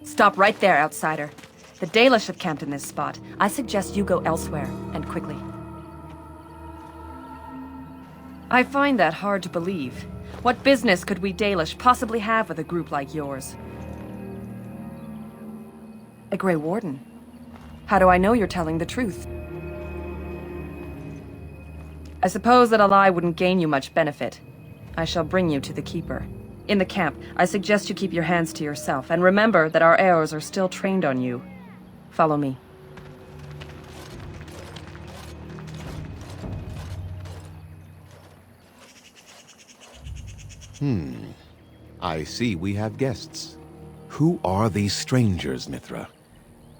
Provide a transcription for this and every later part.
Stop right there, outsider. The Dalish have camped in this spot. I suggest you go elsewhere, and quickly. I find that hard to believe. What business could we Dalish possibly have with a group like yours? A Grey Warden? How do I know you're telling the truth? I suppose that a lie wouldn't gain you much benefit. I shall bring you to the Keeper. In the camp, I suggest you keep your hands to yourself, and remember that our arrows are still trained on you. Follow me. I see we have guests. Who are these strangers, Mithra?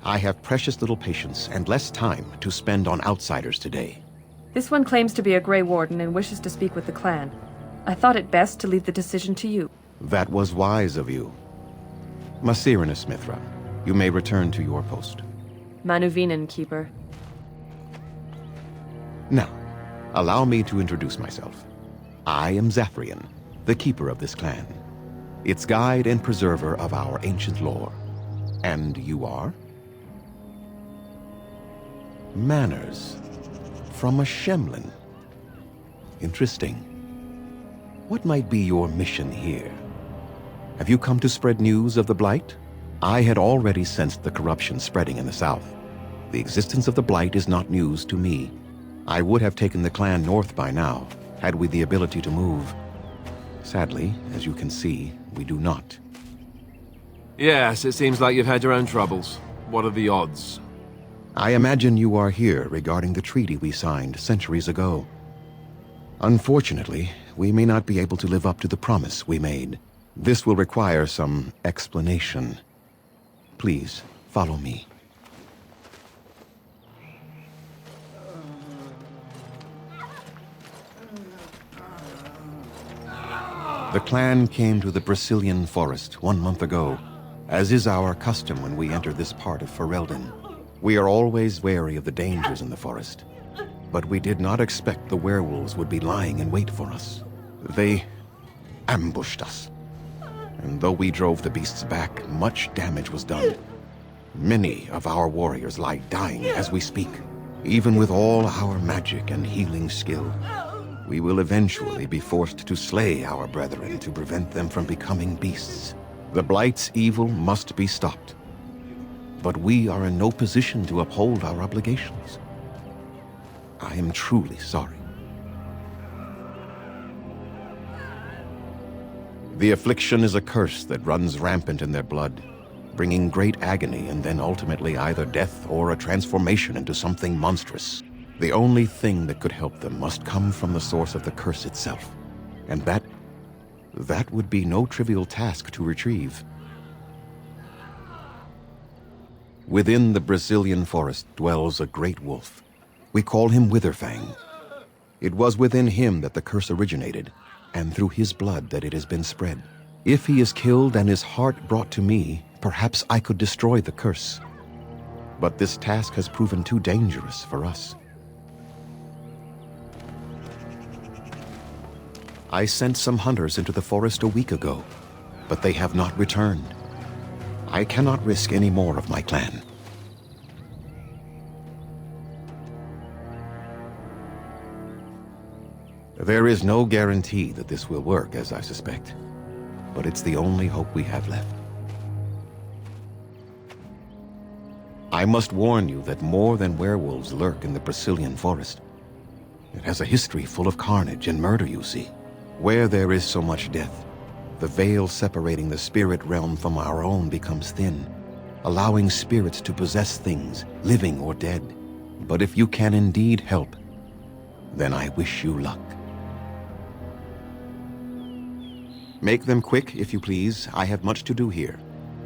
I have precious little patience and less time to spend on outsiders today. This one claims to be a Grey Warden and wishes to speak with the clan. I thought it best to leave the decision to you. That was wise of you. Masirinus, Mithra, you may return to your post. Manuvinen, Keeper. Now, allow me to introduce myself. I am Zathrian, the keeper of this clan, its guide and preserver of our ancient lore. And you are? Manners. From a Shemlin. Interesting. What might be your mission here? Have you come to spread news of the Blight? I had already sensed the corruption spreading in the south. The existence of the Blight is not news to me. I would have taken the clan north by now, had we the ability to move. Sadly, as you can see, we do not. Yes, it seems like you've had your own troubles. What are the odds? I imagine you are here regarding the treaty we signed centuries ago. Unfortunately, we may not be able to live up to the promise we made. This will require some explanation. Please, follow me. The clan came to the Brazilian forest 1 month ago, as is our custom when we enter this part of Ferelden. We are always wary of the dangers in the forest, but we did not expect the werewolves would be lying in wait for us. They ambushed us, and though we drove the beasts back, much damage was done. Many of our warriors lie dying as we speak. Even with all our magic and healing skill, we will eventually be forced to slay our brethren to prevent them from becoming beasts. The Blight's evil must be stopped, but we are in no position to uphold our obligations. I am truly sorry. The affliction is a curse that runs rampant in their blood, bringing great agony and then ultimately either death or a transformation into something monstrous. The only thing that could help them must come from the source of the curse itself, and that would be no trivial task to retrieve. Within the Brazilian forest dwells a great wolf. We call him Witherfang. It was within him that the curse originated, and through his blood that it has been spread. If he is killed and his heart brought to me, perhaps I could destroy the curse. But this task has proven too dangerous for us. I sent some hunters into the forest a week ago, but they have not returned. I cannot risk any more of my clan. There is no guarantee that this will work, as I suspect, but it's the only hope we have left. I must warn you that more than werewolves lurk in the Brazilian forest. It has a history full of carnage and murder, you see. Where there is so much death, the veil separating the spirit realm from our own becomes thin, allowing spirits to possess things, living or dead. But if you can indeed help, then I wish you luck. Make them quick, if you please. I have much to do here.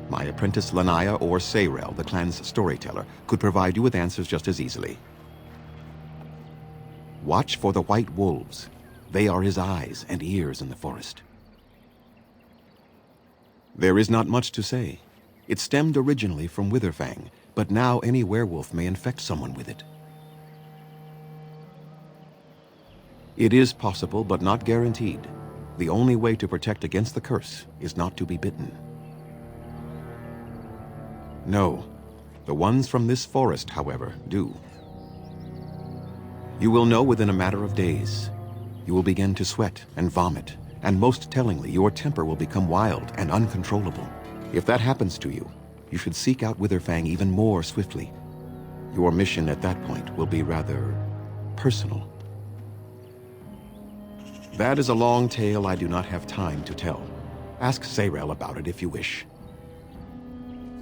My apprentice Lanaya or Sayrel, the clan's storyteller, could provide you with answers just as easily. Watch for the white wolves. They are his eyes and ears in the forest. There is not much to say. It stemmed originally from Witherfang, but now any werewolf may infect someone with it. It is possible, but not guaranteed. The only way to protect against the curse is not to be bitten. No. The ones from this forest, however, do. You will know within a matter of days. You will begin to sweat and vomit, and most tellingly, your temper will become wild and uncontrollable. If that happens to you, you should seek out Witherfang even more swiftly. Your mission at that point will be rather personal. That is a long tale I do not have time to tell. Ask Sayrel about it if you wish.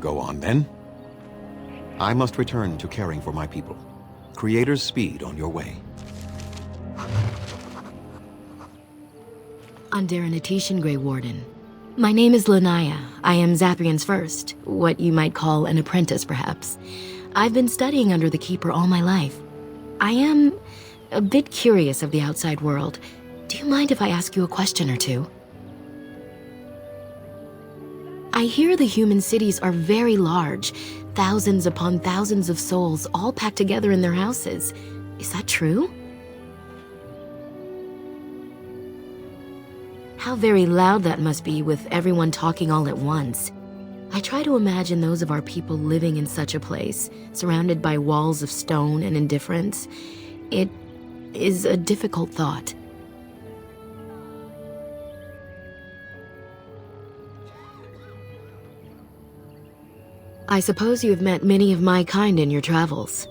Go on, then. I must return to caring for my people. Creator's speed on your way. Underanitishan, Grey Warden. My name is Lanaya. I am Zathrian's first, what you might call an apprentice, perhaps. I've been studying under the Keeper all my life. I am a bit curious of the outside world. Do you mind if I ask you a question or two? I hear the human cities are very large, thousands upon thousands of souls all packed together in their houses. Is that true? How very loud that must be with everyone talking all at once. I try to imagine those of our people living in such a place, surrounded by walls of stone and indifference. It is a difficult thought. I suppose you have met many of my kind in your travels.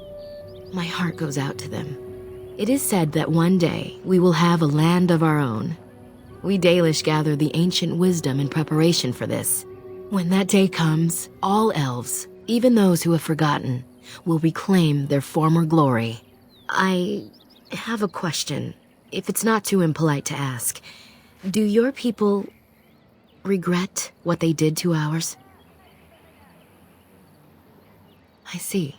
My heart goes out to them. It is said that one day we will have a land of our own. We Dalish gather the ancient wisdom in preparation for this. When that day comes, all elves, even those who have forgotten, will reclaim their former glory. I have a question, if it's not too impolite to ask. Do your people regret what they did to ours? I see.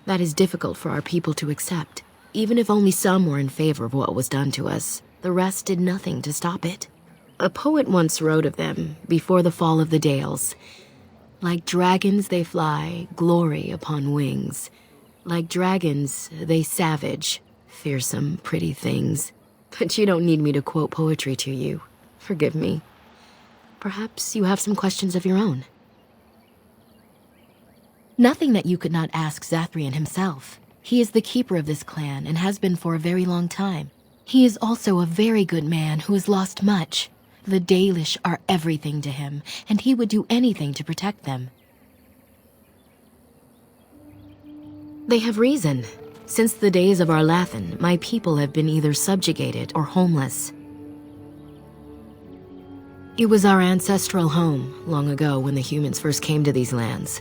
That is difficult for our people to accept. Even if only some were in favor of what was done to us, the rest did nothing to stop it. A poet once wrote of them, before the fall of the Dales. Like dragons they fly, glory upon wings. Like dragons, they savage, fearsome, pretty things. But you don't need me to quote poetry to you. Forgive me. Perhaps you have some questions of your own. Nothing that you could not ask Zathrian himself. He is the keeper of this clan and has been for a very long time. He is also a very good man who has lost much. The Dalish are everything to him, and he would do anything to protect them. They have reason. Since the days of Arlathan, my people have been either subjugated or homeless. It was our ancestral home, long ago when the humans first came to these lands.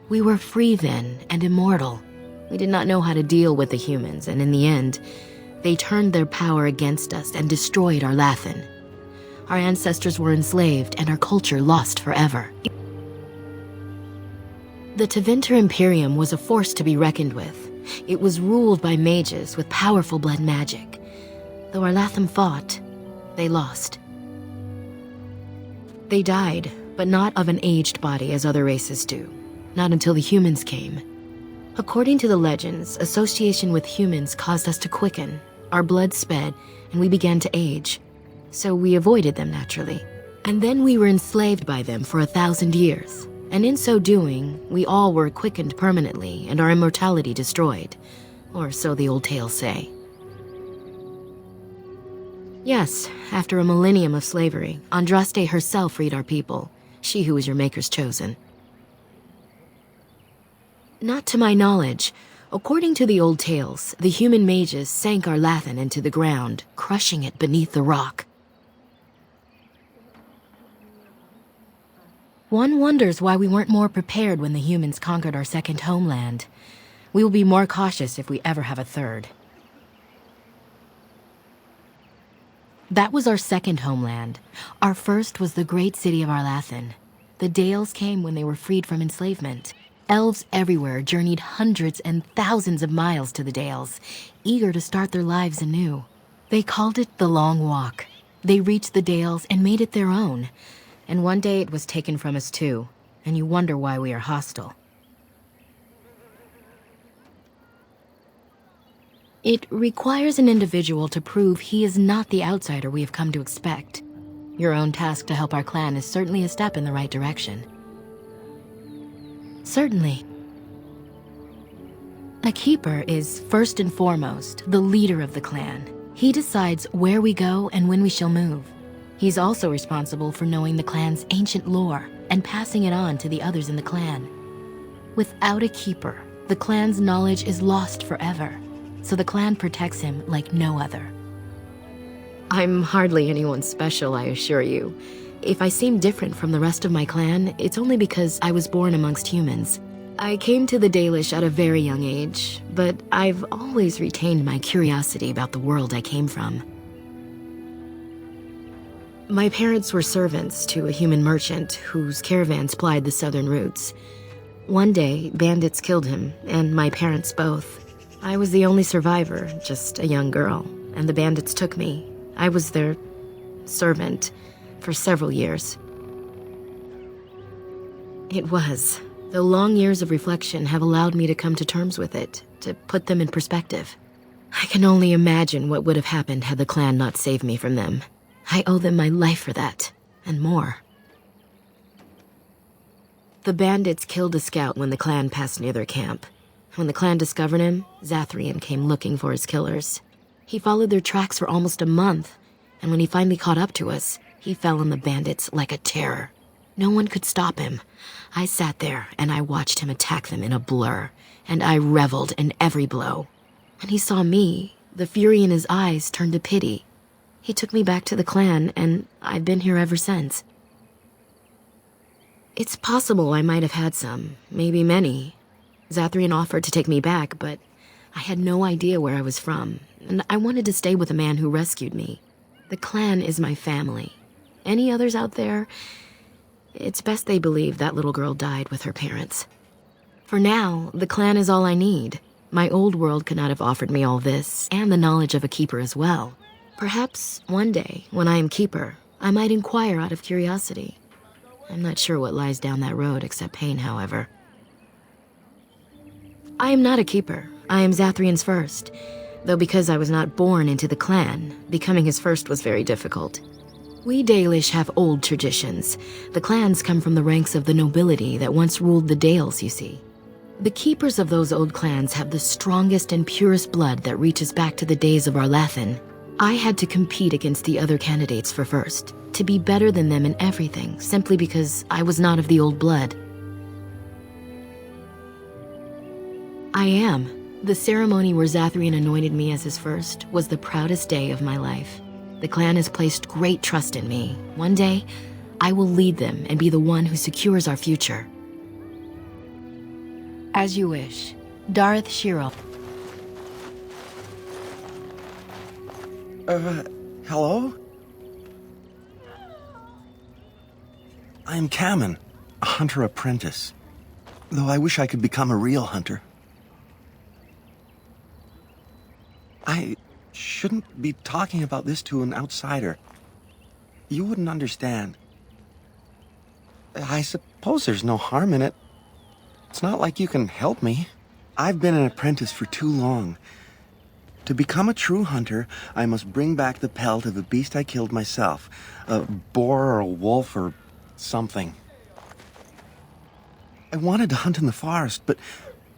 We were free then and immortal. We did not know how to deal with the humans, and in the end, they turned their power against us and destroyed Arlathan. Our ancestors were enslaved and our culture lost forever. The Tevinter Imperium was a force to be reckoned with. It was ruled by mages with powerful blood magic. Though Arlathan fought, they lost. They died, but not of an aged body as other races do. Not until the humans came. According to the legends, association with humans caused us to quicken. Our blood sped, and we began to age. So we avoided them naturally. And then we were enslaved by them for 1,000 years. And in so doing, we all were quickened permanently and our immortality destroyed. Or so the old tales say. Yes, after a millennium of slavery, Andraste herself freed our people. She who was your maker's chosen. Not to my knowledge. According to the old tales, the human mages sank Arlathan into the ground, crushing it beneath the rock. One wonders why we weren't more prepared when the humans conquered our second homeland. We will be more cautious if we ever have a third. That was our second homeland. Our first was the great city of Arlathan. The Dales came when they were freed from enslavement. Elves everywhere journeyed hundreds and thousands of miles to the Dales, eager to start their lives anew. They called it the Long Walk. They reached the Dales and made it their own. And one day it was taken from us too, and you wonder why we are hostile. It requires an individual to prove he is not the outsider we have come to expect. Your own task to help our clan is certainly a step in the right direction. Certainly. A keeper is, first and foremost, the leader of the clan. He decides where we go and when we shall move. He's also responsible for knowing the clan's ancient lore and passing it on to the others in the clan. Without a keeper, the clan's knowledge is lost forever, so the clan protects him like no other. I'm hardly anyone special, I assure you. If I seem different from the rest of my clan, it's only because I was born amongst humans. I came to the Dalish at a very young age, but I've always retained my curiosity about the world I came from. My parents were servants to a human merchant whose caravans plied the southern routes. One day, bandits killed him, and my parents both. I was the only survivor, just a young girl, and the bandits took me. I was their servant for several years. It was. The long years of reflection have allowed me to come to terms with it, to put them in perspective. I can only imagine what would have happened had the clan not saved me from them. I owe them my life for that, and more. The bandits killed a scout when the clan passed near their camp. When the clan discovered him, Zathrian came looking for his killers. He followed their tracks for almost a month, and when he finally caught up to us, he fell on the bandits like a terror. No one could stop him. I sat there and I watched him attack them in a blur, and I reveled in every blow. When he saw me, the fury in his eyes turned to pity. He took me back to the clan, and I've been here ever since. It's possible I might have had some, maybe many. Zathrian offered to take me back, but I had no idea where I was from, and I wanted to stay with the man who rescued me. The clan is my family. Any others out there? It's best they believe that little girl died with her parents. For now, the clan is all I need. My old world could not have offered me all this, and the knowledge of a keeper as well. Perhaps one day, when I am keeper, I might inquire out of curiosity. I'm not sure what lies down that road except pain, however. I am not a keeper. I am Zathrian's first. Though because I was not born into the clan, becoming his first was very difficult. We Dalish have old traditions. The clans come from the ranks of the nobility that once ruled the Dales, you see. The keepers of those old clans have the strongest and purest blood that reaches back to the days of Arlathan. I had to compete against the other candidates for first, to be better than them in everything, simply because I was not of the old blood. I am. The ceremony where Zathrian anointed me as his first was the proudest day of my life. The clan has placed great trust in me. One day, I will lead them and be the one who secures our future. As you wish. Darth Shiro. Hello? I am Kamen, a hunter apprentice. Though I wish I could become a real hunter. I shouldn't be talking about this to an outsider. You wouldn't understand. I suppose there's no harm in it. It's not like you can help me. I've been an apprentice for too long. To become a true hunter, I must bring back the pelt of a beast I killed myself. A boar or a wolf or something. I wanted to hunt in the forest, but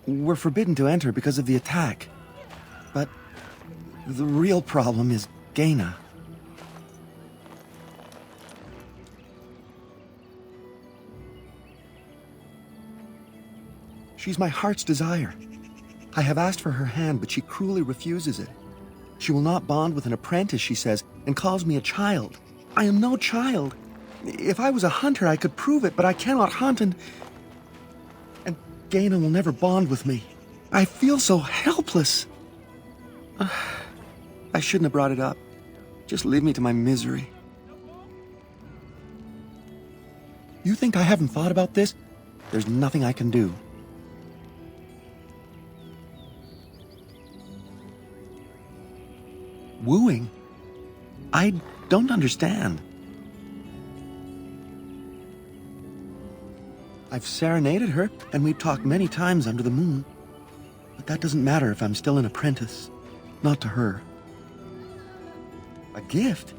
we're forbidden to enter because of the attack. But the real problem is Gaina. She's my heart's desire. I have asked for her hand, but she cruelly refuses it. She will not bond with an apprentice, she says, and calls me a child. I am no child. If I was a hunter, I could prove it, but I cannot hunt, and Gaina will never bond with me. I feel so helpless. I shouldn't have brought it up. Just leave me to my misery. You think I haven't thought about this? There's nothing I can do. Wooing? I don't understand. I've serenaded her, and we've talked many times under the moon. But that doesn't matter if I'm still an apprentice. Not to her. A gift?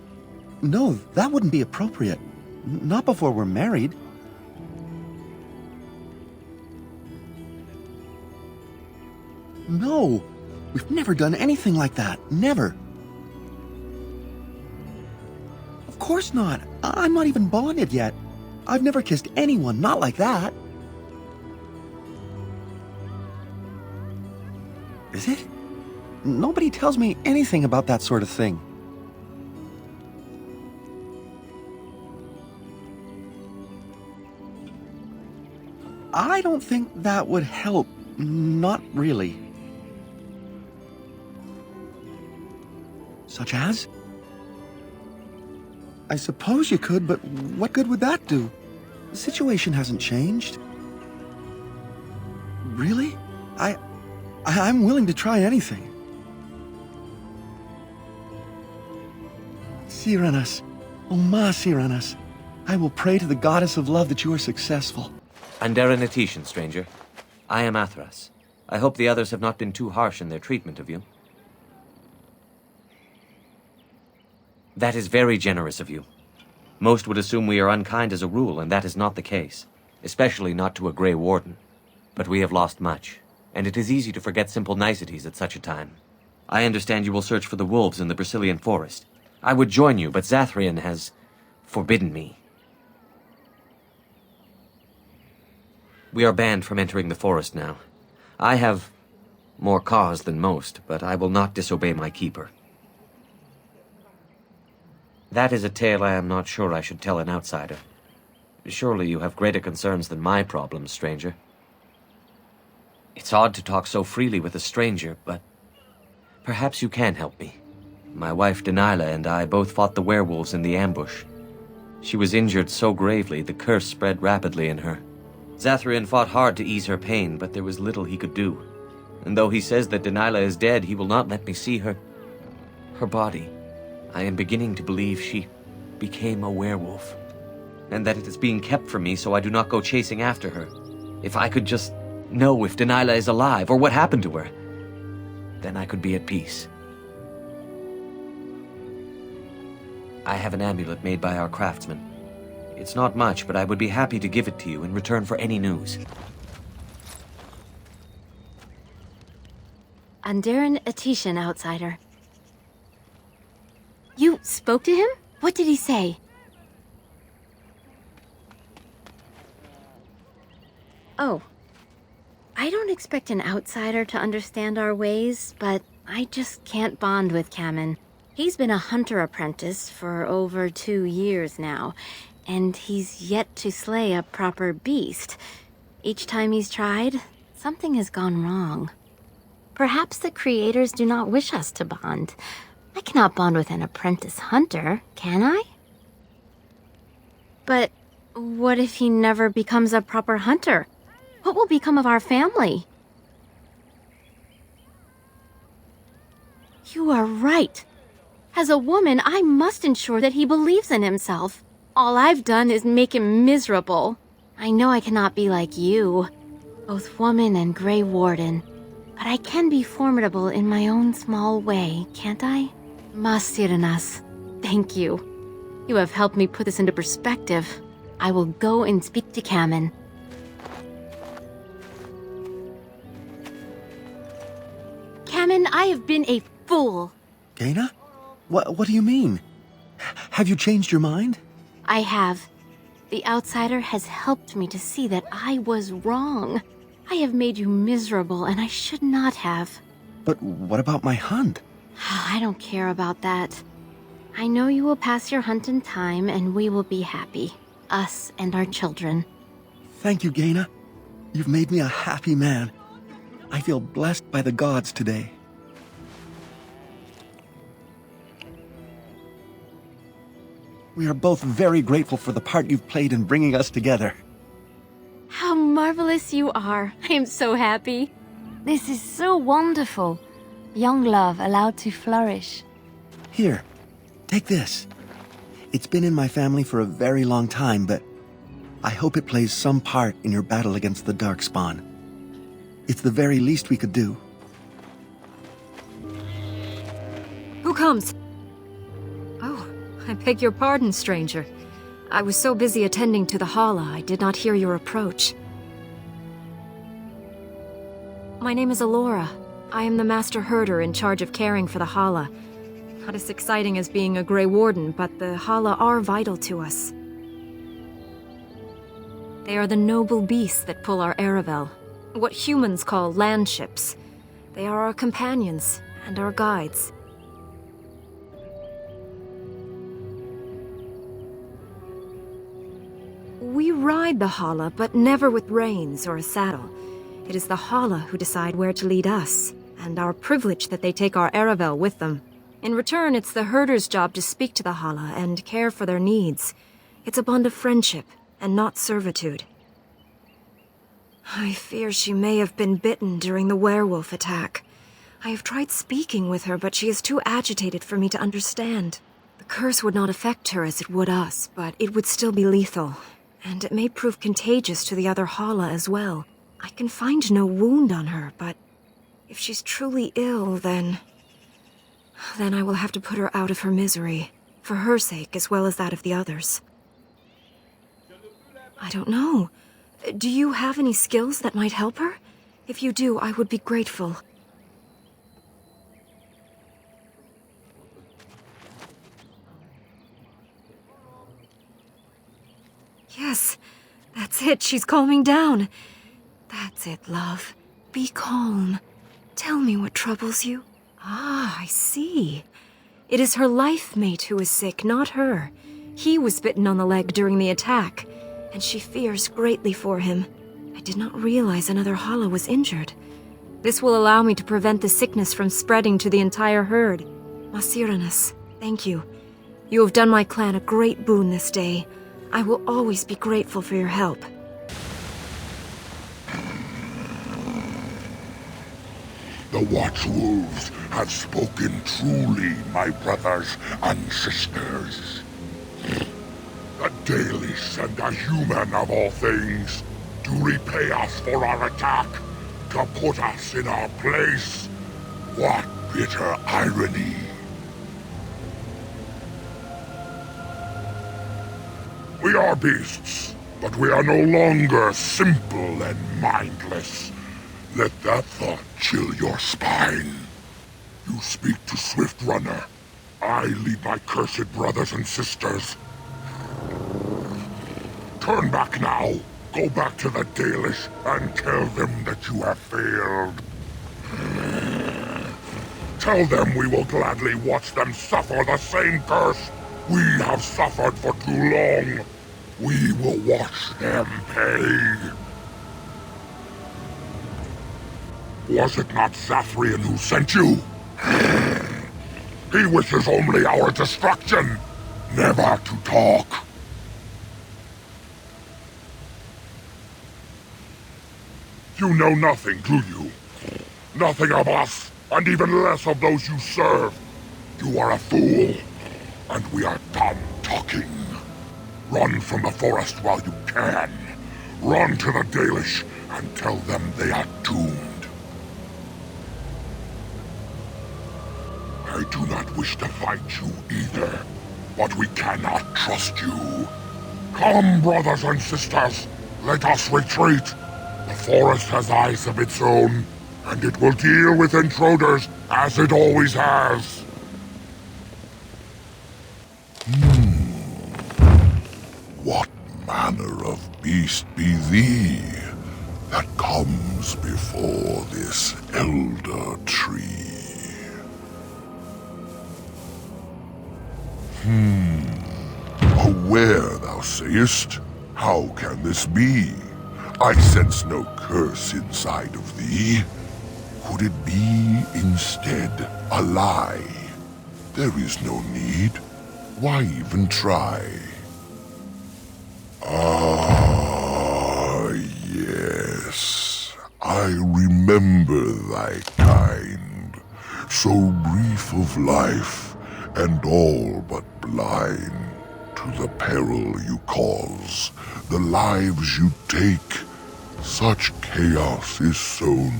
No, that wouldn't be appropriate. Not before we're married. No, we've never done anything like that. Never. Of course not. I'm not even bonded yet. I've never kissed anyone, not like that. Is it? Nobody tells me anything about that sort of thing. I don't think that would help. Not really. Such as? I suppose you could, but what good would that do? The situation hasn't changed. Really? I'm willing to try anything. Cyranas, oh ma Cyranas, I will pray to the goddess of love that you are successful. Andera Natetian, stranger. I am Athras. I hope the others have not been too harsh in their treatment of you. That is very generous of you. Most would assume we are unkind as a rule, and that is not the case. Especially not to a Grey Warden. But we have lost much, and it is easy to forget simple niceties at such a time. I understand you will search for the wolves in the Brazilian forest. I would join you, but Zathrian has forbidden me. We are banned from entering the forest now. I have more cause than most, but I will not disobey my keeper. That is a tale I am not sure I should tell an outsider. Surely you have greater concerns than my problems, stranger. It's odd to talk so freely with a stranger, but perhaps you can help me. My wife Denilah and I both fought the werewolves in the ambush. She was injured so gravely, the curse spread rapidly in her. Zathrian fought hard to ease her pain, but there was little he could do. And though he says that Denilah is dead, he will not let me see her body. I am beginning to believe she became a werewolf, and that it is being kept from me so I do not go chasing after her. If I could just know if Denilah is alive, or what happened to her, then I could be at peace. I have an amulet made by our craftsman. It's not much, but I would be happy to give it to you in return for any news. Andera Natetian, outsider. You spoke to him? What did he say? Oh. I don't expect an outsider to understand our ways, but I just can't bond with Kamen. He's been a hunter apprentice for over 2 years now, and he's yet to slay a proper beast. Each time he's tried, something has gone wrong. Perhaps the creators do not wish us to bond. I cannot bond with an apprentice hunter, can I? But what if he never becomes a proper hunter? What will become of our family? You are right. As a woman, I must ensure that he believes in himself. All I've done is make him miserable. I know I cannot be like you, both woman and Grey Warden, but I can be formidable in my own small way, can't I? Masiranas, thank you. You have helped me put this into perspective. I will go and speak to Kamen. Kamen, I have been a fool. Gaina? What do you mean? Have you changed your mind? I have. The outsider has helped me to see that I was wrong. I have made you miserable, and I should not have. But what about my hunt? I don't care about that. I know you will pass your hunt in time, and we will be happy. Us and our children. Thank you, Gaina. You've made me a happy man. I feel blessed by the gods today. We are both very grateful for the part you've played in bringing us together. How marvelous you are. I am so happy. This is so wonderful. Young love allowed to flourish. Here, take this. It's been in my family for a very long time, but I hope it plays some part in your battle against the Darkspawn. It's the very least we could do. Who comes? Oh, I beg your pardon, stranger. I was so busy attending to the Hala, I did not hear your approach. My name is Alora. I am the master herder in charge of caring for the Hala. Not as exciting as being a Grey Warden, but the Hala are vital to us. They are the noble beasts that pull our Aravel, what humans call landships. They are our companions and our guides. We ride the Hala, but never with reins or a saddle. It is the Hala who decide where to lead us, and our privilege that they take our Aravel with them. In return, it's the herder's job to speak to the Hala and care for their needs. It's a bond of friendship, and not servitude. I fear she may have been bitten during the werewolf attack. I have tried speaking with her, but she is too agitated for me to understand. The curse would not affect her as it would us, but it would still be lethal, and it may prove contagious to the other Hala as well. I can find no wound on her, but if she's truly ill, then I will have to put her out of her misery, for her sake as well as that of the others. I don't know. Do you have any skills that might help her? If you do, I would be grateful. Yes, that's it. She's calming down. That's it, love. Be calm. Tell me what troubles you. Ah, I see. It is her life mate who is sick, not her. He was bitten on the leg during the attack, and she fears greatly for him. I did not realize another Hala was injured. This will allow me to prevent the sickness from spreading to the entire herd. Masiranus, thank you. You have done my clan a great boon this day. I will always be grateful for your help. The Watchwolves have spoken truly, my brothers and sisters. The Dalish and the human of all things, to repay us for our attack, to put us in our place. What bitter irony. We are beasts, but we are no longer simple and mindless. Let that thought chill your spine. You speak to Swift Runner. I lead my cursed brothers and sisters. Turn back now. Go back to the Dalish and tell them that you have failed. Tell them we will gladly watch them suffer the same curse we have suffered for too long. We will watch them pay. Was it not Zathrian who sent you? He wishes only our destruction, never to talk. You know nothing, do you? Nothing of us, and even less of those you serve. You are a fool, and we are done talking. Run from the forest while you can. Run to the Dalish and tell them they are doomed. I do not wish to fight you either, but we cannot trust you. Come, brothers and sisters, let us retreat. The forest has eyes of its own, and it will deal with intruders as it always has. What manner of beast be thee that comes before this elder tree? A were, thou sayest? How can this be? I sense no curse inside of thee. Could it be, instead, a lie? There is no need. Why even try? Ah, yes. I remember thy kind. So brief of life, and all but blind to the peril you cause, the lives you take. Such chaos is sown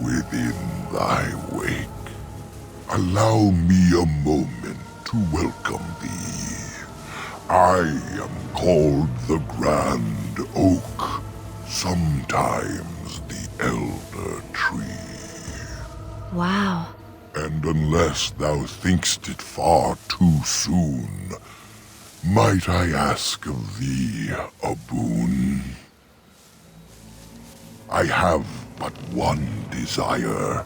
within thy wake. Allow me a moment to welcome thee. I am called the Grand Oak, sometimes the Elder Tree. Wow. And unless thou think'st it far too soon, might I ask of thee a boon? I have but one desire,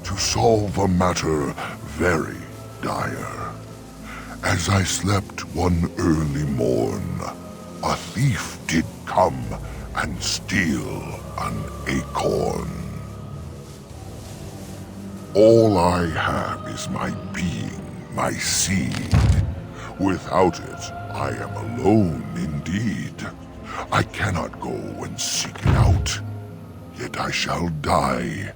to solve a matter very dire. As I slept one early morn, a thief did come and steal an acorn. All I have is my being, my seed. Without it, I am alone indeed. I cannot go and seek it out, yet I shall die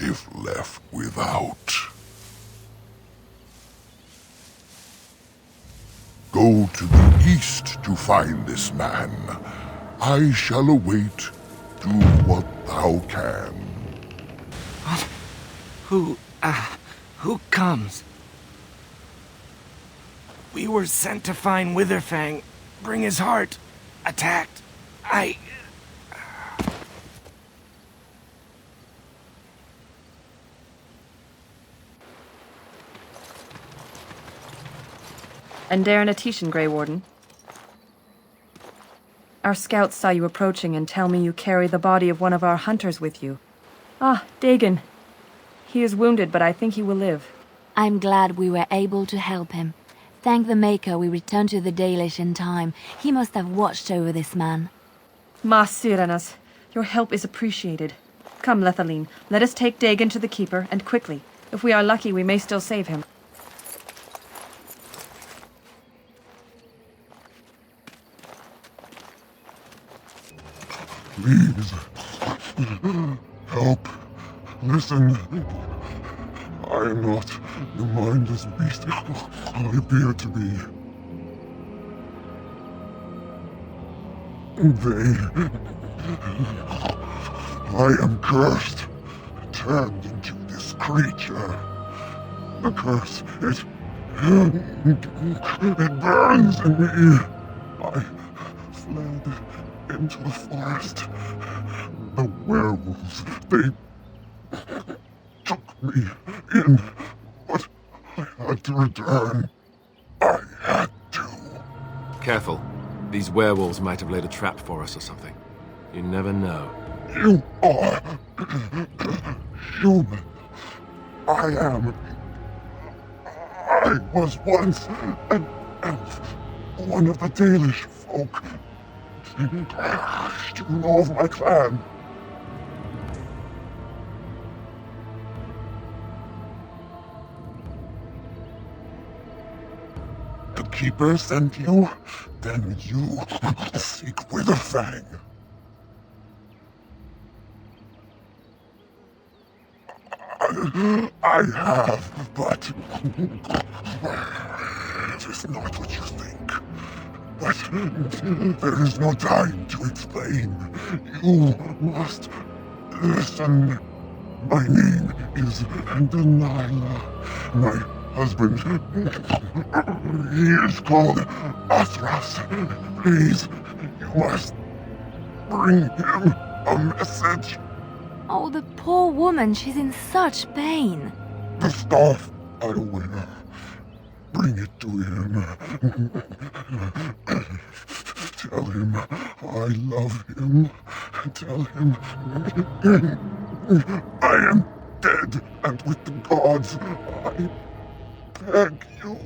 if left without. Go to the east to find this man. I shall await. Do what thou can. Who comes? We were sent to find Witherfang, bring his heart. Attacked. And Darren Atishan, Grey Warden. Our scouts saw you approaching and tell me you carry the body of one of our hunters with you. Ah, Dagon. He is wounded, but I think he will live. I'm glad we were able to help him. Thank the Maker we returned to the Dalish in time. He must have watched over this man. Mas Syranas, your help is appreciated. Come, Lethaline, let us take Dagon to the Keeper, and quickly. If we are lucky, we may still save him. Please. Help. Listen. I am not the mindless beast I appear to be. I am cursed, turned into this creature. The curse, it burns in me. I fled into the forest. The werewolves, they took me in, but I had to return. I had to. Careful. These werewolves might have laid a trap for us or something. You never know. You are human. I was once an elf, one of the Dalish folk. You know of my clan. The Keeper sent you? Then you seek Witherfang. I have, but it is not what you think. But there is no time to explain. You must listen. My name is Delilah. My husband, he is called Athras. Please, you must bring him a message. Oh, the poor woman, she's in such pain. The staff I wear. Bring it to him. Tell him I love him. Tell him I am dead, and with the gods, I beg you.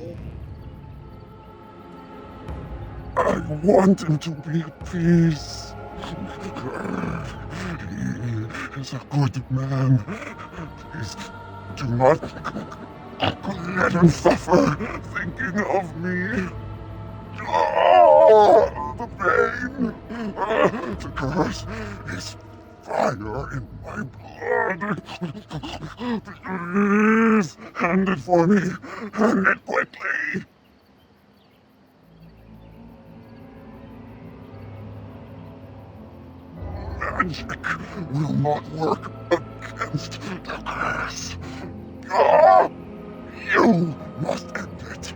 I want him to be at peace. He is a good man. Please do not let him suffer thinking of me. Oh, the pain. The curse is fire in my blood. Please, hand it for me. Hand it quickly. Magic will not work against the curse. Ah, you must end it.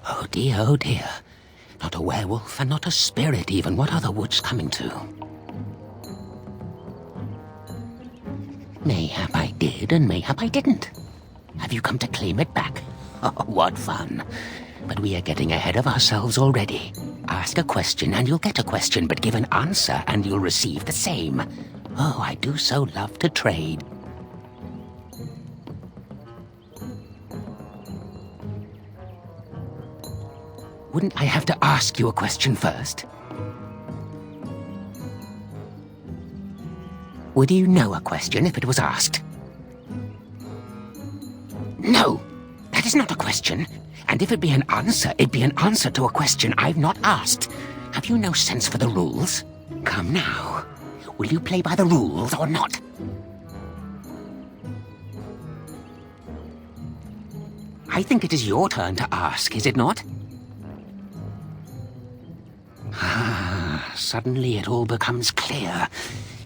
Oh dear, oh dear. Not a werewolf and not a spirit even. What are the woods coming to? Mayhap I did and mayhap I didn't. Have you come to claim it back? Oh, what fun. But we are getting ahead of ourselves already. Ask a question and you'll get a question, but give an answer and you'll receive the same. Oh, I do so love to trade. Wouldn't I have to ask you a question first? Would you know a question if it was asked? No, that is not a question. And if it be an answer, it'd be an answer to a question I've not asked. Have you no sense for the rules? Come now. Will you play by the rules or not? I think it is your turn to ask, is it not? Ah, suddenly it all becomes clear.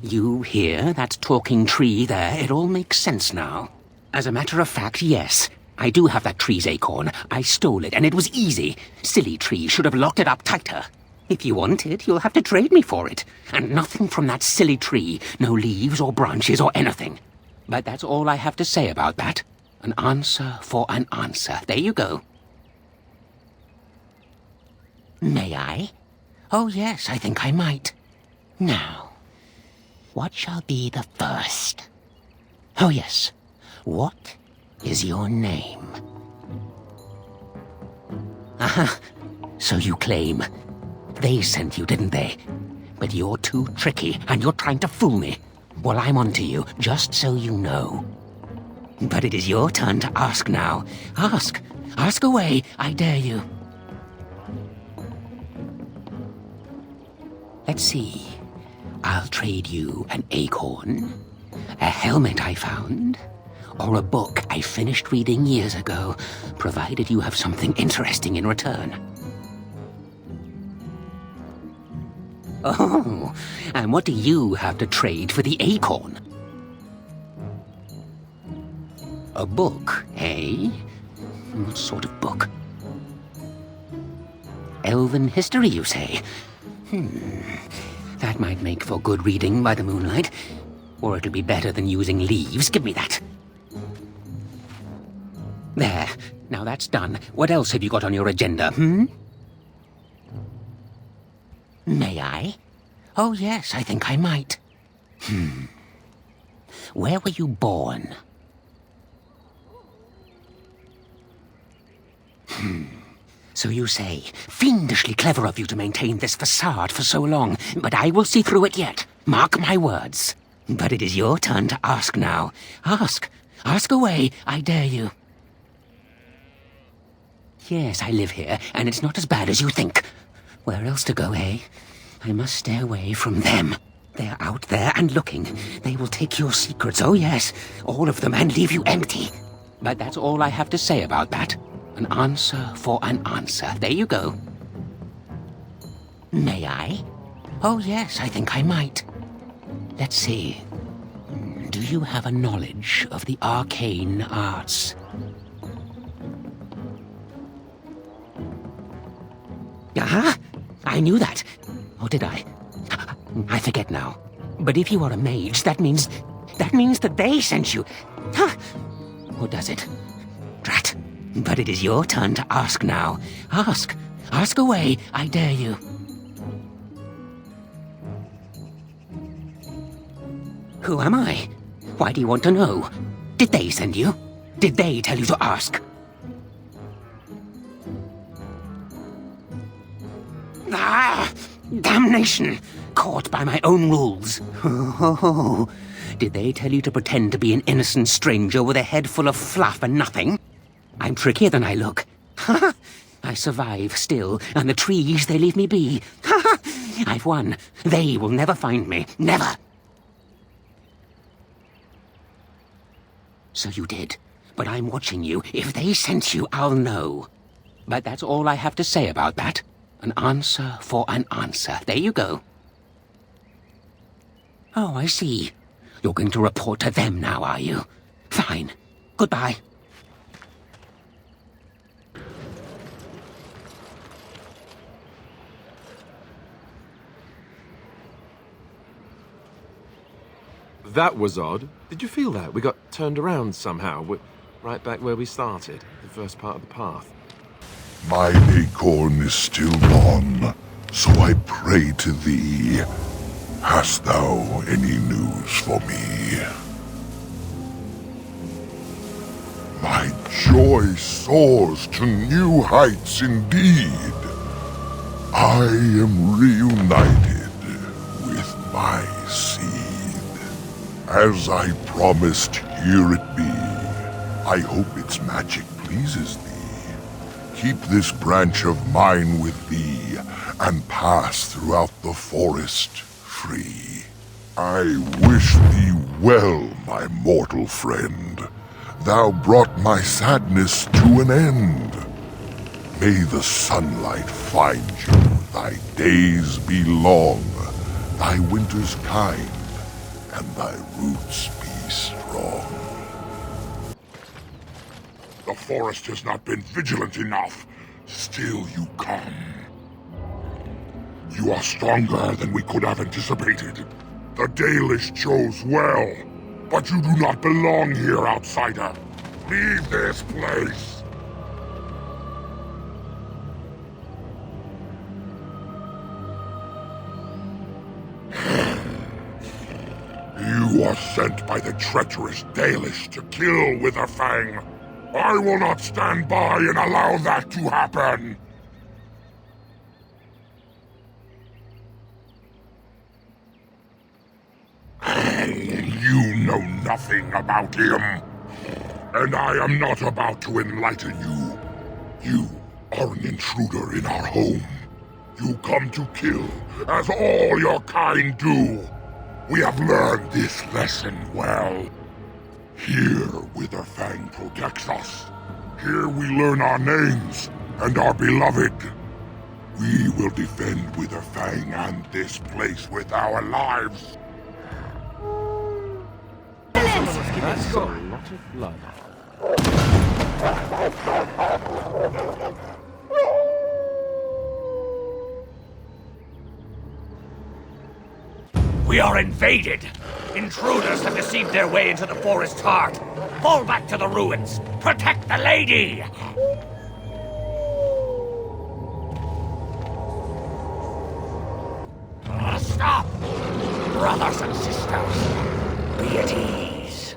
You here, that talking tree there, it all makes sense now. As a matter of fact, yes. I do have that tree's acorn. I stole it, and it was easy. Silly tree should have locked it up tighter. If you want it, you'll have to trade me for it. And nothing from that silly tree. No leaves or branches or anything. But that's all I have to say about that. An answer for an answer. There you go. May I? Oh, yes, I think I might. Now, what shall be the first? Oh, yes. What is your name? Aha, so you claim. They sent you, didn't they? But you're too tricky, and you're trying to fool me. Well, I'm on to you, just so you know. But it is your turn to ask now. Ask. Ask away, I dare you. Let's see. I'll trade you an acorn, a helmet I found, or a book I finished reading years ago, provided you have something interesting in return. Oh, and what do you have to trade for the acorn? A book, eh? What sort of book? Elven history, you say? That might make for good reading by the moonlight. Or it'll be better than using leaves. Give me that. There. Now that's done. What else have you got on your agenda, May I? Oh, yes, I think I might. Where were you born? So you say, fiendishly clever of you to maintain this facade for so long, but I will see through it yet. Mark my words. But it is your turn to ask now. Ask. Ask away, I dare you. Yes, I live here, and it's not as bad as you think. Where else to go, eh? I must stay away from them. They're out there and looking. They will take your secrets, oh yes, all of them, and leave you empty. But that's all I have to say about that. An answer for an answer. There you go. May I? Oh, yes, I think I might. Let's see. Do you have a knowledge of the arcane arts? Ah, I knew that. Or did I? I forget now. But if you are a mage, that means that they sent you. Huh? Or does it? Drat. But it is your turn to ask now. Ask. Ask away, I dare you. Who am I? Why do you want to know? Did they send you? Did they tell you to ask? Ah! Damnation! Caught by my own rules. Oh, did they tell you to pretend to be an innocent stranger with a head full of fluff and nothing? I'm trickier than I look. Ha! I survive still, and the trees, they leave me be. Ha! I've won. They will never find me. Never. So you did. But I'm watching you. If they sent you, I'll know. But that's all I have to say about that. An answer for an answer. There you go. Oh, I see. You're going to report to them now, are you? Fine. Goodbye. That was odd. Did you feel that? We got turned around somehow. We're right back where we started, the first part of the path. My acorn is still gone, so I pray to thee. Hast thou any news for me? My joy soars to new heights indeed. I am reunited with my seed. As I promised, here it be. I hope its magic pleases thee. Keep this branch of mine with thee, and pass throughout the forest free. I wish thee well, my mortal friend. Thou brought my sadness to an end. May the sunlight find you, thy days be long, thy winters kind, and thy roots be strong. The forest has not been vigilant enough. Still you come. You are stronger than we could have anticipated. The Dalish chose well, but you do not belong here, outsider. Leave this place. You are sent by the treacherous Dalish to kill Witherfang. I will not stand by and allow that to happen! You know nothing about him. And I am not about to enlighten you. You are an intruder in our home. You come to kill, as all your kind do. We have learned this lesson well. Here, Witherfang protects us. Here we learn our names and are beloved. We will defend Witherfang and this place with our lives. That's got a lot of blood. We are invaded! Intruders have deceived their way into the forest's heart! Fall back to the ruins! Protect the lady! Stop! Brothers and sisters, be at ease.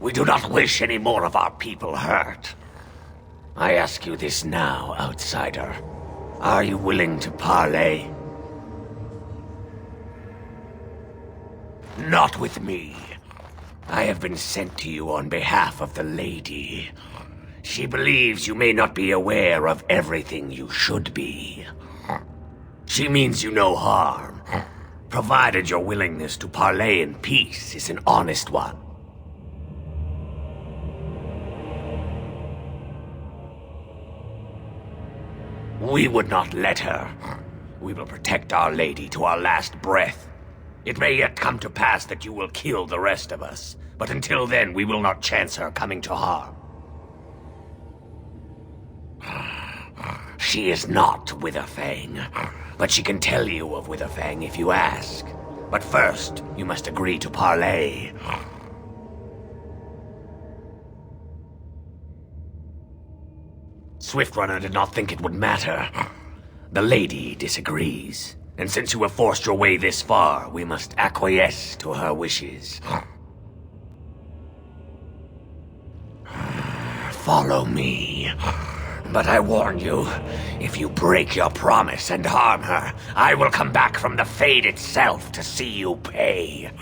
We do not wish any more of our people hurt. I ask you this now, outsider. Are you willing to parley? Not with me. I have been sent to you on behalf of the lady. She believes you may not be aware of everything you should be. She means you no harm, provided your willingness to parley in peace is an honest one. We would not let her. We will protect our lady to our last breath. It may yet come to pass that you will kill the rest of us, but until then we will not chance her coming to harm. She is not Witherfang, but she can tell you of Witherfang if you ask. But first, you must agree to parley. Swiftrunner did not think it would matter. The lady disagrees. And since you have forced your way this far, we must acquiesce to her wishes. Follow me. But I warn you, if you break your promise and harm her, I will come back from the Fade itself to see you pay.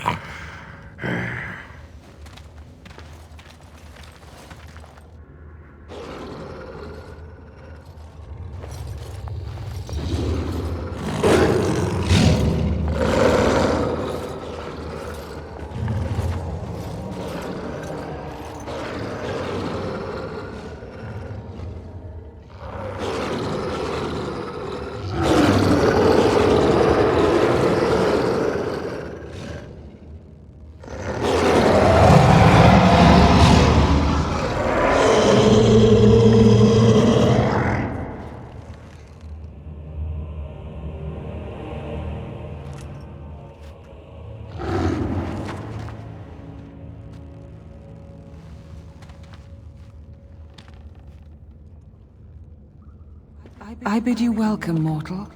I bid you welcome, mortal.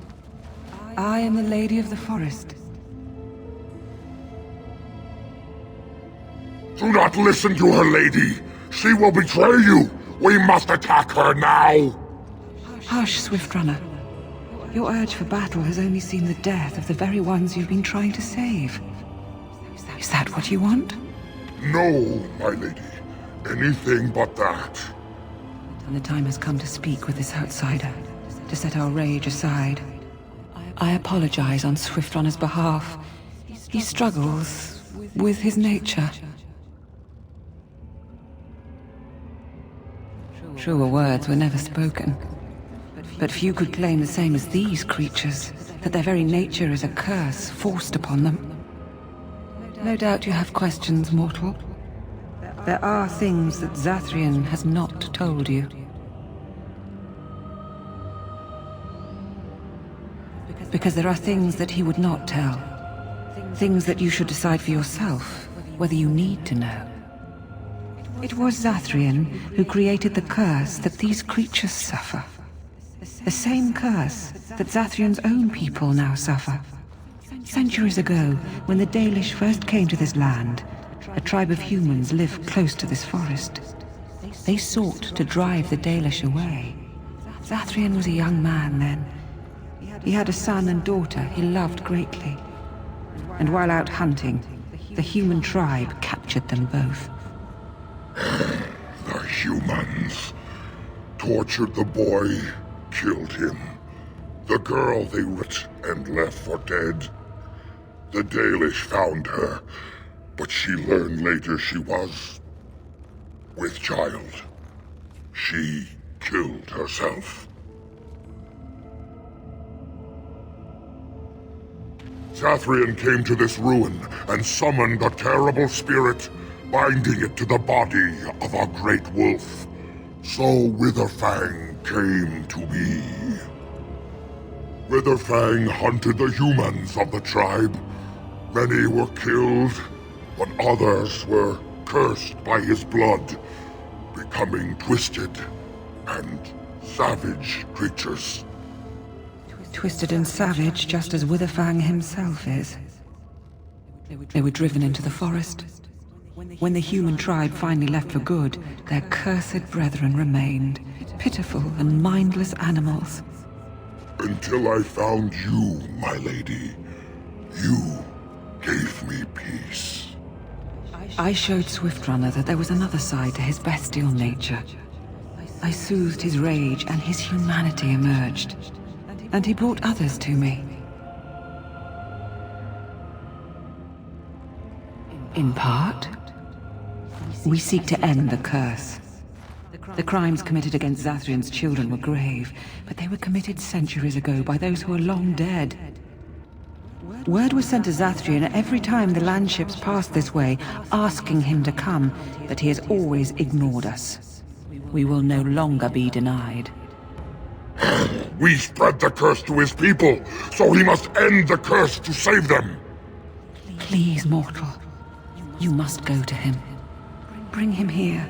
I am the Lady of the Forest. Do not listen to her, lady. She will betray you. We must attack her now. Hush, Swift Runner. Your urge for battle has only seen the death of the very ones you've been trying to save. Is that what you want? No, my lady. Anything but that. And the time has come to speak with this outsider, to set our rage aside. I apologize on Swift Runner's behalf. He struggles with his nature. Truer words were never spoken. But few could claim the same as these creatures, that their very nature is a curse forced upon them. No doubt you have questions, mortal. There are things that Zathrian has not told you. Because there are things that he would not tell. Things that you should decide for yourself, whether you need to know. It was Zathrian who created the curse that these creatures suffer. The same curse that Zathrian's own people now suffer. Centuries ago, when the Dalish first came to this land, a tribe of humans lived close to this forest. They sought to drive the Dalish away. Zathrian was a young man then. He had a son and daughter he loved greatly. And while out hunting, the human tribe captured them both. The humans tortured the boy, killed him. The girl they ripped and left for dead. The Dalish found her, but she learned later she was with child. She killed herself. Zathrian came to this ruin and summoned a terrible spirit, binding it to the body of a great wolf. So Witherfang came to be. Witherfang hunted the humans of the tribe. Many were killed, but others were cursed by his blood, becoming twisted and savage creatures. Twisted and savage, just as Witherfang himself is. They were driven into the forest. When the human tribe finally left for good, their cursed brethren remained, pitiful and mindless animals. Until I found you, my lady. You gave me peace. I showed Swift Runner that there was another side to his bestial nature. I soothed his rage and his humanity emerged. And he brought others to me. In part, we seek to end the curse. The crimes committed against Zathrian's children were grave, but they were committed centuries ago by those who are long dead. Word was sent to Zathrian every time the landships passed this way, asking him to come, but he has always ignored us. We will no longer be denied. We spread the curse to his people, so he must end the curse to save them. Please, mortal. You must go to him. Bring him here.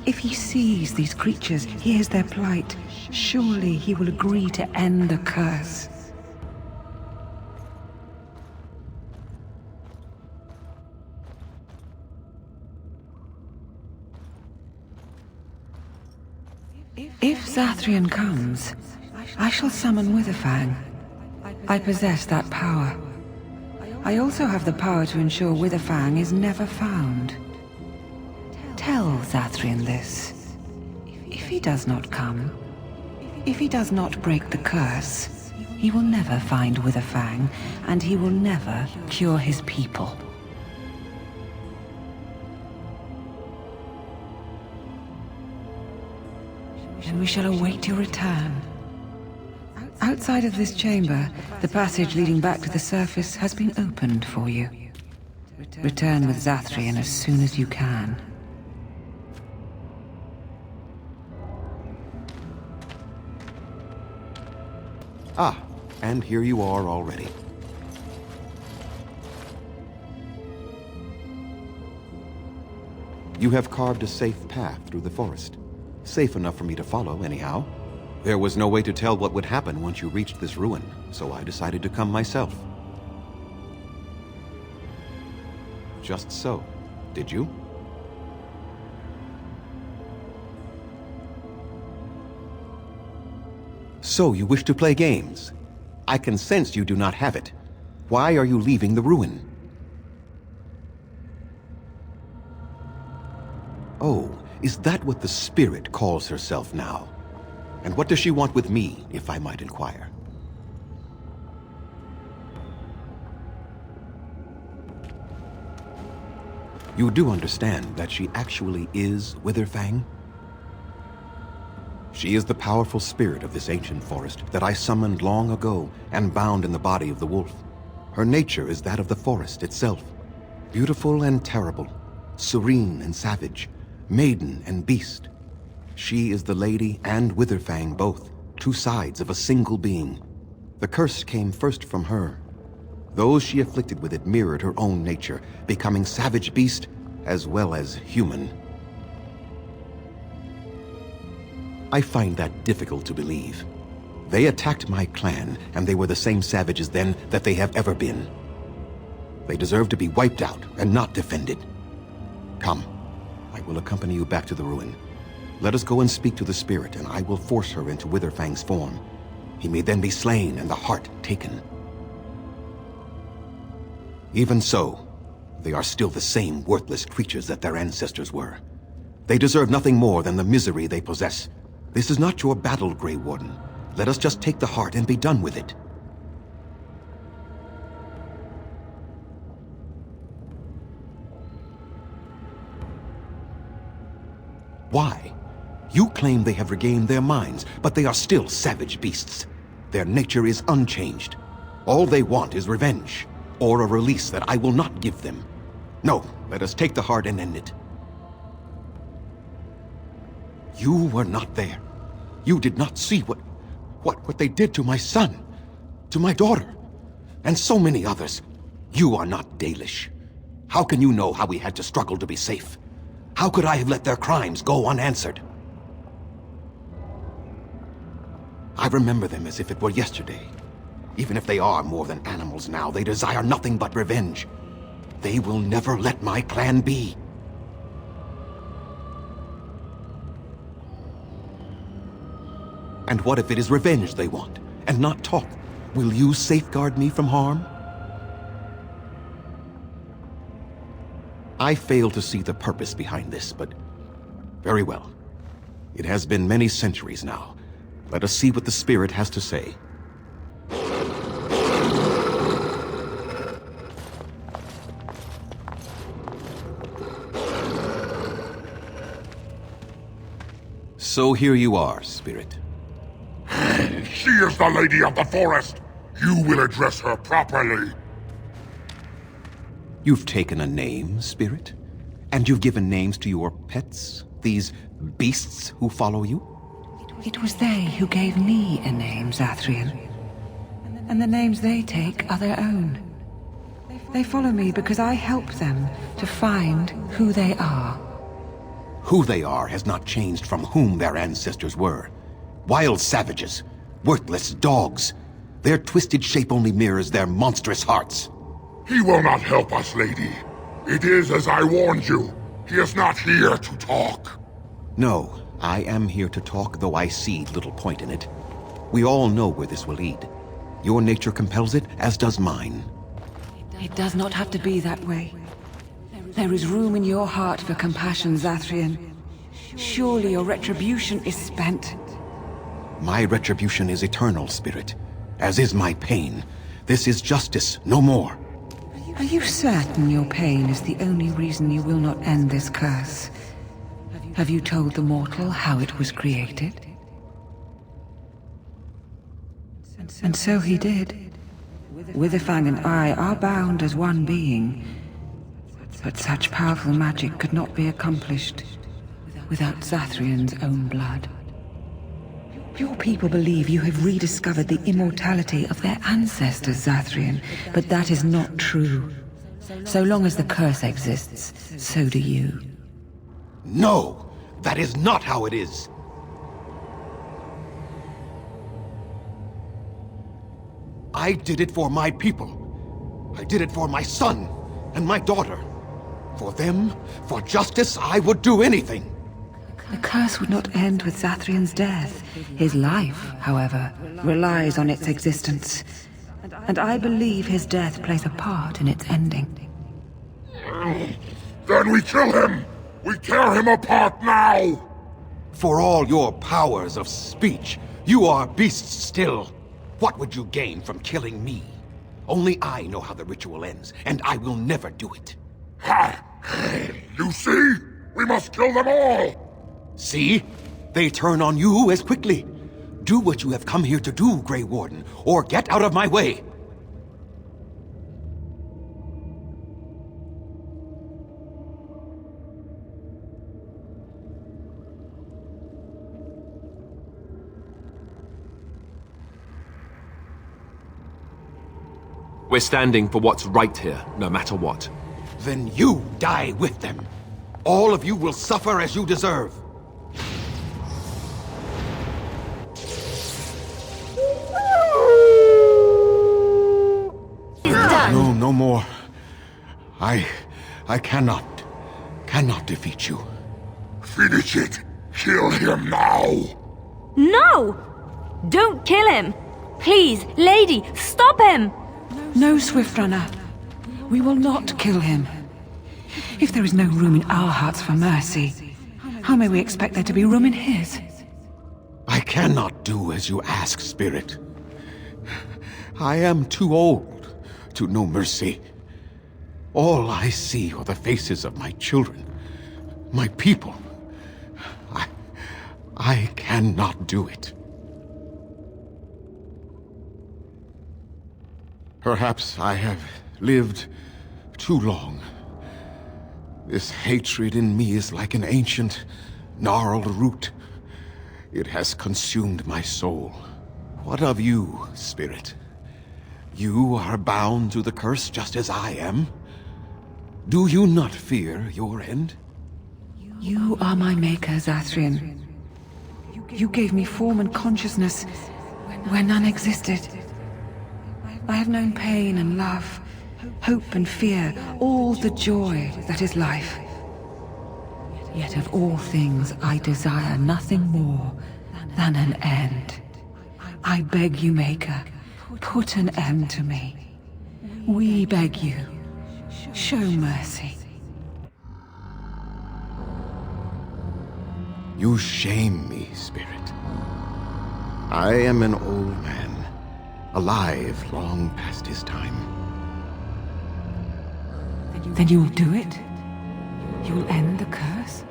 If he sees these creatures, hears their plight, surely he will agree to end the curse. If Zathrian comes, I shall summon Witherfang. I possess that power. I also have the power to ensure Witherfang is never found. Tell Zathrian this. If he does not come, if he does not break the curse, he will never find Witherfang, and he will never cure his people. And we shall await your return. Outside of this chamber, the passage leading back to the surface has been opened for you. Return with Zathrian as soon as you can. Ah, and here you are already. You have carved a safe path through the forest. Safe enough for me to follow, anyhow. There was no way to tell what would happen once you reached this ruin, so I decided to come myself. Just so, did you? So you wish to play games? I can sense you do not have it. Why are you leaving the ruin? Oh, is that what the spirit calls herself now? And what does she want with me, if I might inquire? You do understand that she actually is Witherfang? She is the powerful spirit of this ancient forest that I summoned long ago and bound in the body of the wolf. Her nature is that of the forest itself. Beautiful and terrible, serene and savage, maiden and beast. She is the lady and Witherfang both, two sides of a single being. The curse came first from her. Those she afflicted with it mirrored her own nature, becoming savage beast as well as human. I find that difficult to believe. They attacked my clan, and they were the same savages then that they have ever been. They deserve to be wiped out and not defended. Come, I will accompany you back to the ruin. Let us go and speak to the spirit, and I will force her into Witherfang's form. He may then be slain and the heart taken. Even so, they are still the same worthless creatures that their ancestors were. They deserve nothing more than the misery they possess. This is not your battle, Grey Warden. Let us just take the heart and be done with it. Why? You claim they have regained their minds, but they are still savage beasts. Their nature is unchanged. All they want is revenge, or a release that I will not give them. No, let us take the heart and end it. You were not there. You did not see what they did to my son, to my daughter, and so many others. You are not Dalish. How can you know how we had to struggle to be safe? How could I have let their crimes go unanswered? I remember them as if it were yesterday. Even if they are more than animals now, they desire nothing but revenge. They will never let my clan be. And what if it is revenge they want, and not talk? Will you safeguard me from harm? I fail to see the purpose behind this, but very well. It has been many centuries now. Let us see what the spirit has to say. So here you are, spirit. She is the lady of the forest. You will address her properly. You've taken a name, spirit? And you've given names to your pets? These beasts who follow you? It was they who gave me a name, Zathrian. And the names they take are their own. They follow me because I help them to find who they are. Who they are has not changed from whom their ancestors were. Wild savages, worthless dogs. Their twisted shape only mirrors their monstrous hearts. He will not help us, lady. It is as I warned you. He is not here to talk. No, I am here to talk, though I see little point in it. We all know where this will lead. Your nature compels it, as does mine. It does not have to be that way. There is room in your heart for compassion, Zathrian. Surely your retribution is spent. My retribution is eternal, spirit, as is my pain. This is justice, no more. Are you certain your pain is the only reason you will not end this curse? Have you told the mortal how it was created? And so he did. Witherfang and I are bound as one being. But such powerful magic could not be accomplished without Zathrian's own blood. Your people believe you have rediscovered the immortality of their ancestors, Zathrian, but that is not true. So long as the curse exists, so do you. No! That is not how it is! I did it for my people. I did it for my son and my daughter. For them, for justice, I would do anything. The curse would not end with Zathrian's death. His life, however, relies on its existence. And I believe his death plays a part in its ending. Then we kill him! We tear him apart now! For all your powers of speech, you are beasts still. What would you gain from killing me? Only I know how the ritual ends, and I will never do it. Ha! You see? We must kill them all! See? They turn on you as quickly. Do what you have come here to do, Grey Warden, or get out of my way. We're standing for what's right here, no matter what. Then you die with them. All of you will suffer as you deserve. No, no more. I cannot defeat you. Finish it! Kill him now! No! Don't kill him! Please, lady, stop him! No, Swift Runner. We will not kill him. If there is no room in our hearts for mercy, how may we expect there to be room in his? I cannot do as you ask, Spirit. I am too old to know mercy. All I see are the faces of my children, my people. I cannot do it. Perhaps I have lived too long. This hatred in me is like an ancient, gnarled root. It has consumed my soul. What of you, Spirit? You are bound to the curse just as I am. Do you not fear your end? You are my maker, Zathrian. You gave me form and consciousness where none existed. I have known pain and love, hope and fear, all the joy that is life. Yet of all things I desire nothing more than an end. I beg you, Maker, put an end to me. We beg you, show mercy. You shame me, Spirit. I am an old man, alive long past his time. Then you will do it? You will end the curse?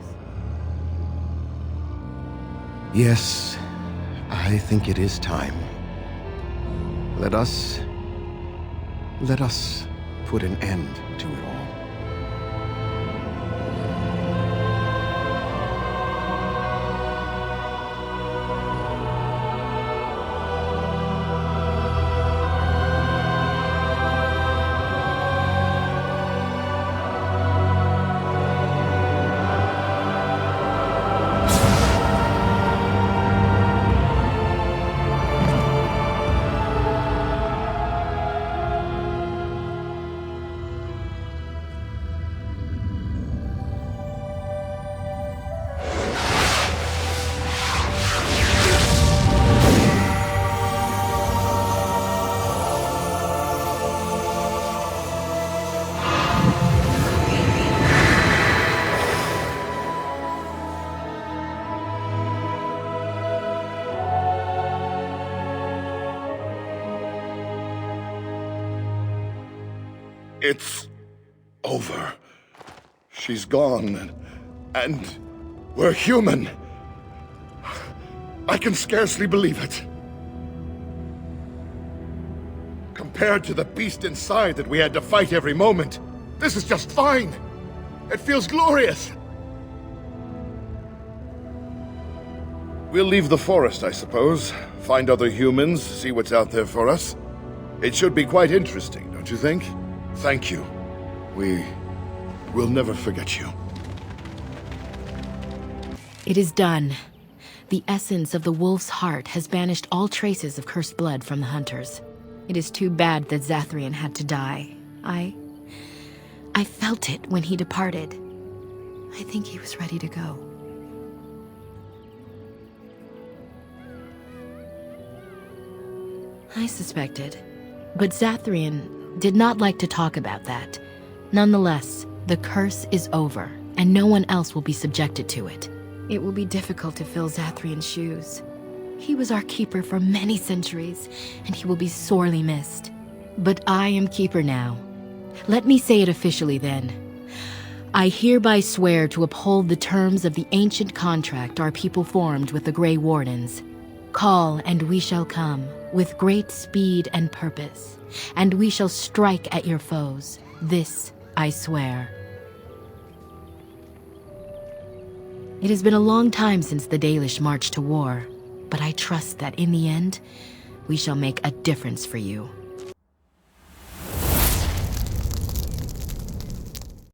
Yes, I think it is time. Let us put an end to it all. It's over. She's gone, and we're human. I can scarcely believe it. Compared to the beast inside that we had to fight every moment, this is just fine. It feels glorious. We'll leave the forest, I suppose. Find other humans, see what's out there for us. It should be quite interesting, don't you think? Thank you. We'll never forget you. It is done. The essence of the wolf's heart has banished all traces of cursed blood from the hunters. It is too bad that Zathrian had to die. I felt it when he departed. I think he was ready to go. I suspected. But Zathrian did not like to talk about that. Nonetheless, the curse is over, and no one else will be subjected to it. It will be difficult to fill Zathrian's shoes. He was our keeper for many centuries, and he will be sorely missed. But I am keeper now. Let me say it officially then. I hereby swear to uphold the terms of the ancient contract our people formed with the Grey Wardens. Call, and we shall come, with great speed and purpose, and we shall strike at your foes. This I swear. It has been a long time since the Dalish marched to war, but I trust that in the end, we shall make a difference for you.